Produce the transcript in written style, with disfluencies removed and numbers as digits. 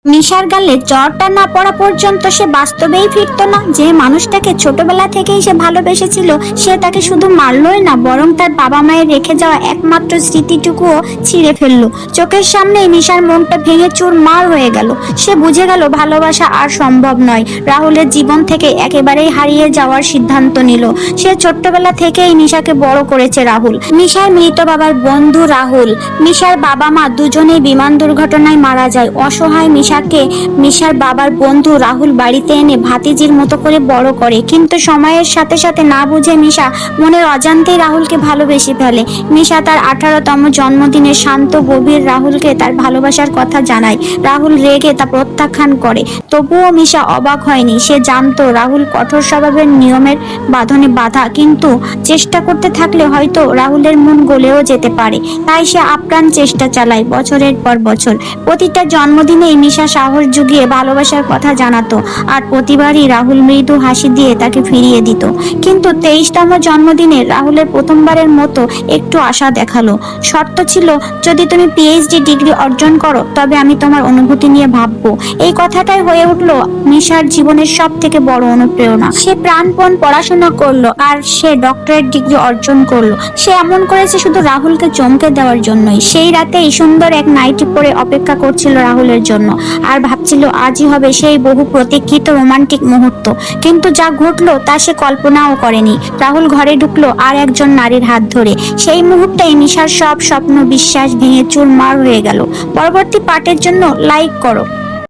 নিশার গালে জ্বরটা না পড়া পর্যন্ত সে বাস্তবেই ফিরত না। যে মানুষটাকে ছোটবেলা থেকেই সে ভালোবেসেছিল সে তাকে শুধু মারলই না, বরং তার বাবা মায়ের রেখে যাওয়া একমাত্র স্মৃতিটুকুও ছিঁড়ে ফেললো। চোখের সামনে নিশার মনটা ভেঙে চুরমার হয়ে গেল। সে বুঝে গেল ভালোবাসা আর সম্ভব নয়। রাহুলের জীবন থেকে একেবারেই হারিয়ে যাওয়ার সিদ্ধান্ত নিল। সে ছোট্টবেলা থেকেই নিশাকে বড় করেছে রাহুল। নিশার মৃত বাবার বন্ধু রাহুল। নিশার বাবা মা দুজনেই বিমান দুর্ঘটনায় মারা যায়। অসহায় মিশার বাবার বন্ধু রাহুল বাড়িতে এনে ভাতিজির মতো করে বড় করে, কিন্তু সময়ের সাথে সাথে না বুঝে মিশা মনের অজান্তেই রাহুলকে ভালোবেসে ফেলে। মিশা তার 18তম জন্মদিনে শান্ত গভীর রাহুলকে তার ভালোবাসার কথা জানায়। রাহুল রেগে তা প্রত্যাখ্যান করে, তবুও মিশা অবাক হয়নি। সে জানতো রাহুল কঠোর স্বভাবের, নিয়মের বাঁধনে বাঁধা, কিন্তু চেষ্টা করতে থাকলে হয়তো রাহুলের মন গলেও যেতে পারে। তাই সে আপ্রাণ চেষ্টা চালায় বছরের পর বছর। প্রতিটা জন্মদিনেই মিশা সাহস জুগিয়ে ভালোবাসার কথা জানাতো, আর প্রতিবারই রাহুল মৃদু হাসি দিয়ে তাকে ফিরিয়ে দিত। কিন্তু 23তম জন্মদিনে রাহুলের প্রথমবারের মতো একটু আশা দেখালো। শর্ত ছিল, যদি তুমি পিএইচডি ডিগ্রি অর্জন করো তবে আমি তোমার অনুভূতি নিয়ে ভাববো। এই কথাটাই হয়ে উঠলো মিশার জীবনের সব থেকে বড় অনুপ্রেরণা। সে প্রাণপণ পড়াশোনা করলো আর সে ডক্টরেট ডিগ্রি অর্জন করলো। সে এমন করেছে শুধু রাহুলকে চমকে দেওয়ার জন্যই। সেই রাতেই সুন্দর এক নাইটি পরে অপেক্ষা করছিল রাহুলের জন্য, আর ভাবছিল আজই হবে সেই বহু প্রতীক্ষিত রোমান্টিক মুহূর্ত। কিন্তু যা ঘটলো তা সে কল্পনাও করেনি। রাহুল ঘরে ঢুকলো আর একজন নারীর হাত ধরে। সেই মুহূর্তেই নিশার সব স্বপ্ন বিশ্বাস ভেঙে চুরমার হয়ে গেল। পরবর্তী পার্টের জন্য লাইক করো।